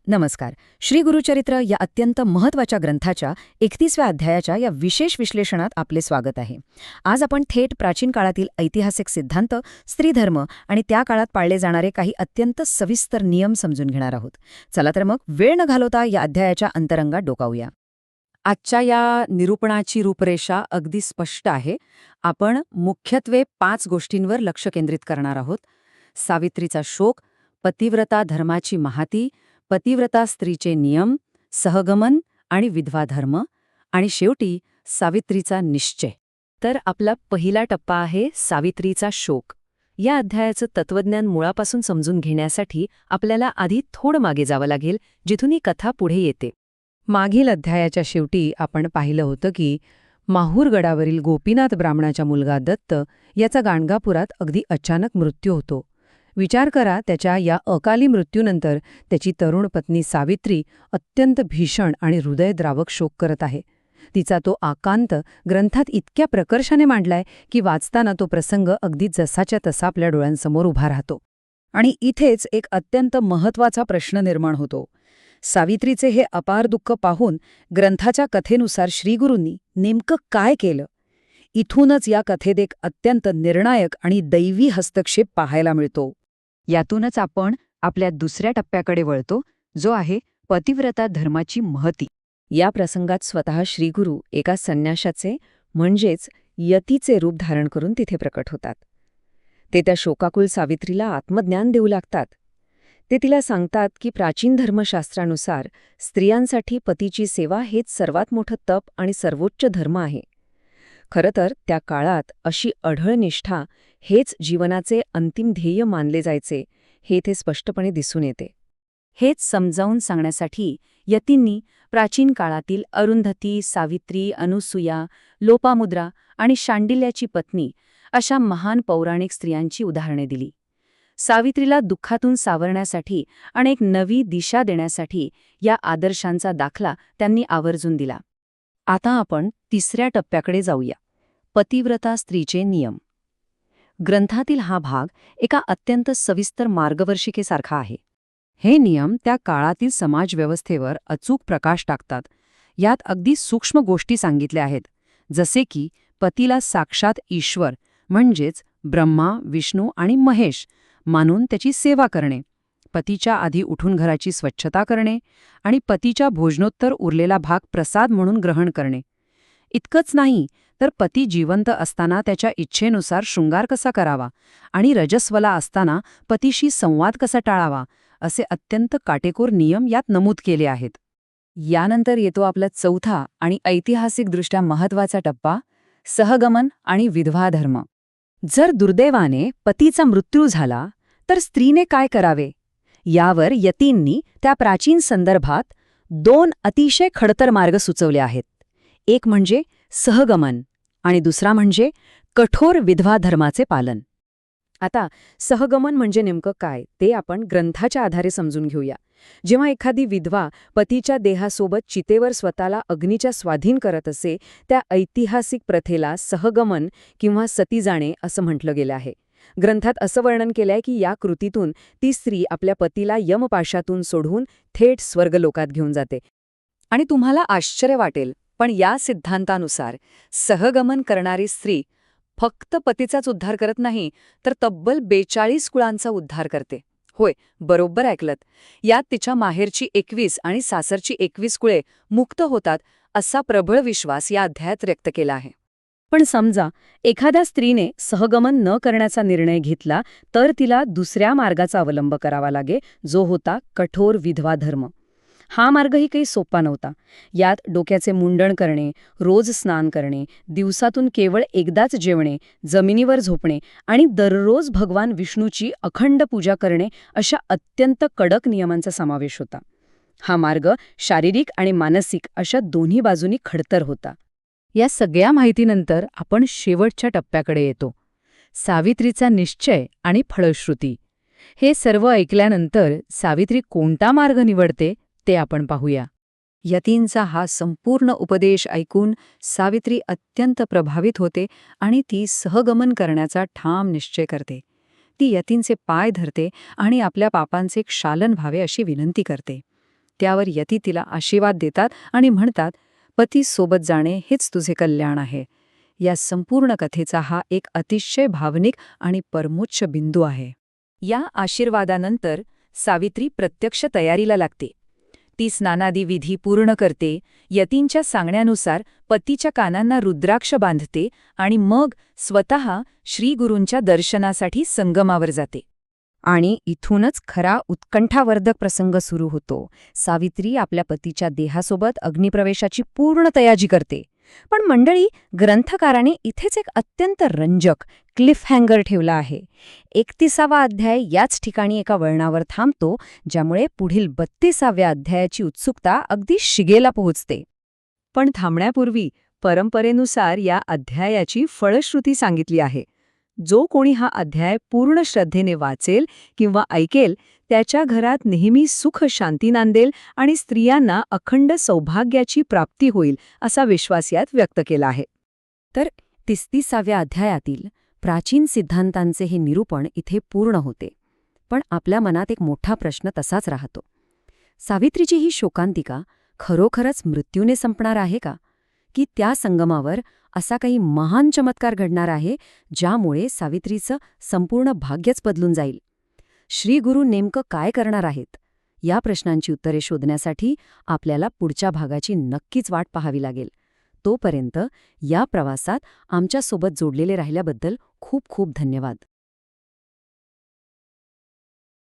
नमस्कार. श्री गुरुचरित्र या अत्यंत महत्त्वाच्या ग्रंथाच्या 31व्या अध्यायाच्या या विशेष विश्लेषणात आपले स्वागत आहे. आज आपण थेट प्राचीन काळातील ऐतिहासिक सिद्धांत, स्त्रीधर्म आणि त्या काळात पाळले जाणारे काही अत्यंत सविस्तर नियम समजून घेणार आहोत. चला तर मग वेळ न घालवता या अध्यायाच्या अंतरंगात डोकावूया. आजच्या या निरूपणाची रूपरेषा अगदी स्पष्ट आहे. आपण मुख्यत्वे 5 गोष्टींवर लक्ष केंद्रित करणार आहोत. सावित्रीचा शोक, पतिव्रता धर्माची महाती, पतिव्रता स्त्रीचे नियम, सहगमन आणि विधवा धर्म, आणि शेवटी सावित्रीचा निश्चय. तर आपला पहिला टप्पा आहे सावित्रीचा शोक. या अध्यायाचं तत्वज्ञान मुळापासून समजून घेण्यासाठी आपल्याला आधी थोडं मागे जावं लागेल, जिथून ही कथा पुढे येते. मागील अध्यायाच्या शेवटी आपण पाहिलं होतं की माहूरगडावरील गोपीनाथ ब्राह्मणाचा मुलगा दत्त याचा गाणगापुरात अगदी अचानक मृत्यू होतो. विचार करा, त्याच्या या अकाली मृत्यूनंतर त्याची तरुण पत्नी सावित्री अत्यंत भीषण आणि हृदयद्रावक शोक करत आहे. तिचा तो आकांत ग्रंथात इतक्या प्रकर्षाने मांडलाय की वाचताना तो प्रसंग अगदी जसाच्या तसा आपल्या डोळ्यांसमोर उभा राहतो. आणि इथेच एक अत्यंत महत्त्वाचा प्रश्न निर्माण होतो. सावित्रीचे हे अपार दुःख पाहून ग्रंथाच्या कथेनुसार श्रीगुरूंनी नेमकं काय केलं? इथूनच या कथेत एक अत्यंत निर्णायक आणि दैवी हस्तक्षेप पाहायला मिळतो. यातूनच आपण आपल्या दुसऱ्या टप्प्याकडे वळतो, जो आहे पतिव्रता धर्माची महती. या प्रसंगात स्वतः श्रीगुरू एका संन्याशाचे म्हणजेच यतीचे रूप धारण करून तिथे प्रकट होतात. ते त्या शोकाकुल सावित्रीला आत्मज्ञान देऊ लागतात. ते तिला सांगतात की प्राचीन धर्मशास्त्रानुसार स्त्रियांसाठी पतीची सेवा हेच सर्वात मोठं तप आणि सर्वोच्च धर्म आहे. खरं तर त्या काळात अशी अढळ निष्ठा हेच जीवनाचे अंतिम ध्येय मानले जायचे, हे इथे स्पष्टपणे दिसून येते. हेच समजावून सांगण्यासाठी यतींनी प्राचीन काळातील अरुंधती, सावित्री, अनुसूया, लोपामुद्रा आणि शांडिल्याची पत्नी अशा महान पौराणिक स्त्रियांची उदाहरणे दिली. सावित्रीला दुःखातून सावरण्यासाठी आणि एक नवी दिशा देण्यासाठी या आदर्शांचा दाखला त्यांनी आवर्जून दिला. आता आपण तिसऱ्या टप्प्याकडे जाऊया. पतिव्रता स्त्रीचे नियम. ग्रंथातील हा भाग एका अत्यंत सविस्तर मार्गदर्शिकेसारखा आहे. हे नियम त्या काळातील समाजव्यवस्थेवर अचूक प्रकाश टाकतात. यात अगदी सूक्ष्म गोष्टी सांगितल्या आहेत, जसे की पतीला साक्षात ईश्वर म्हणजेच ब्रह्मा, विष्णू आणि महेश मानून त्याची सेवा करणे, पतीच्या आधी उठून घराची स्वच्छता करणे आणि पतीच्या भोजनोत्तर उरलेला भाग प्रसाद म्हणून ग्रहण करणे. इतकंच नाही तर पती जिवंत असताना त्याच्या इच्छेनुसार शृंगार कसा करावा आणि रजस्वला असताना पतीशी संवाद कसा टाळावा, असे अत्यंत काटेकोर नियम यात नमूद केले आहेत. यानंतर येतो आपला चौथा आणि ऐतिहासिकदृष्ट्या महत्त्वाचा टप्पा, सहगमन आणि विधवा धर्म. जर दुर्दैवाने पतीचा मृत्यू झाला तर स्त्रीने काय करावे? यावर यतींनी त्या प्राचीन संदर्भात 2 अतिशय खडतर मार्ग सुचवले आहेत. एक म्हणजे सहगमन आणि दुसरा म्हणजे कठोर विधवा धर्माचे पालन. आता सहगमन म्हणजे नेमकं काय ते आपण ग्रंथाच्या आधारे समजून घेऊया. जेव्हा एखादी विधवा पतीच्या देहासोबत चितेवर स्वतःला अग्नीच्या स्वाधीन करत असे, त्या ऐतिहासिक प्रथेला सहगमन किंवा सती जाणे असं म्हटलं गेलं आहे. ग्रंथात असं वर्णन केलंय की या कृतीतून ती स्त्री आपल्या पतीला यमपाशातून सोडून थेट स्वर्गलोकात घेऊन जाते. आणि तुम्हाला आश्चर्य वाटेल, पण या सिद्धांतानुसार सहगमन करणारी स्त्री फक्त पतीचाच उद्धार करत नाही, तर तब्बल 42 कुळांचा उद्धार करते. होय, बरोबर ऐकलत. यात तिच्या माहेरची 21 आणि सासरची 21 कुळे मुक्त होतात, असा प्रबळ विश्वास या अध्यायात व्यक्त केला आहे. पण समजा एखाद्या स्त्रीने सहगमन न करण्याचा निर्णय घेतला तर तिला दुसऱ्या मार्गाचा अवलंब करावा लागे, जो होता कठोर विधवा धर्म. हा मार्गही काही सोपा नव्हता. यात डोक्याचे मुंडण करणे, रोज स्नान करणे, दिवसातून केवळ एकदाच जेवणे, जमिनीवर झोपणे आणि दररोज भगवान विष्णूची अखंड पूजा करणे अशा अत्यंत कडक नियमांचा समावेश होता. हा मार्ग शारीरिक आणि मानसिक अशा दोन्ही बाजूंनी खडतर होता. या सगळ्या माहितीनंतर आपण शेवटच्या टप्प्याकडे येतो. सावित्रीचा निश्चय आणि फलश्रुती. हे सर्व ऐकल्यानंतर सावित्री कोणता मार्ग निवडते ते आपण पाहूया. यतींचा हा संपूर्ण उपदेश ऐकून सावित्री अत्यंत प्रभावित होते आणि ती सहगमन करण्याचा ठाम निश्चय करते. ती यतींचे पाय धरते आणि आपल्या पापांचे क्षालन व्हावे अशी विनंती करते. त्यावर यती तिला आशीर्वाद देतात आणि म्हणतात, पती सोबत जाणे हेच तुझे कल्याण आहे. या संपूर्ण कथेचा हा एक अतिशय भावनिक आणि परमोच्च बिंदू आहे. या आशीर्वादानंतर सावित्री प्रत्यक्ष तयारीला लागते. ती स्नानादी विधी पूर्ण करते, यतींच्या सांगण्यानुसार पतीच्या कानांना रुद्राक्ष बांधते आणि मग स्वतः श्रीगुरूंच्या दर्शनासाठी संगमावर जाते. आणि इथूनच खरा उत्कंठावर्धक प्रसंग सुरू होतो. सावित्री आपल्या पतीच्या देहासोबत अग्निप्रवेशाची पूर्ण तयारी करते. पण मंडळी, ग्रंथकाराने इथेच एक अत्यंत रंजक क्लिफहँगर ठेवला आहे. 31वा अध्याय याच ठिकाणी एका वळणावर थांबतो, ज्यामुळे पुढील 32व्या अध्यायाची उत्सुकता अगदी शिगेला पोहोचते. पण थांबण्यापूर्वी परंपरेनुसार या अध्यायाची फलश्रुती सांगितली आहे. जो कोणी हा अध्याय पूर्ण श्रद्धेने वाचेल किंवा ऐकेल, त्याच्या घरात नेहमी सुख शांती नांदेल आणि स्त्रियांना अखंड सौभाग्याची प्राप्ती होईल, असा विश्वास यात व्यक्त केला आहे. तर 33व्या अध्यायातील प्राचीन सिद्धांतांचे हे निरूपण इथे पूर्ण होते. पण आपल्या मनात एक मोठा प्रश्न तसाच राहतो. सावित्रीची ही शोकांतिका खरोखरच मृत्यूने संपणार आहे का? की त्या संगमावर असा काही महान चमत्कार घडणार आहे, ज्यामुळे सावित्रीचं संपूर्ण भाग्यच बदलून जाईल? श्रीगुरू नेमकं काय करणार आहेत? या प्रश्नांची उत्तरे शोधण्यासाठी आपल्याला पुढच्या भागाची नक्कीच वाट पाहावी लागेल. तोपर्यंत या प्रवासात आमच्यासोबत जोडलेले राहिल्याबद्दल खूप खूप धन्यवाद.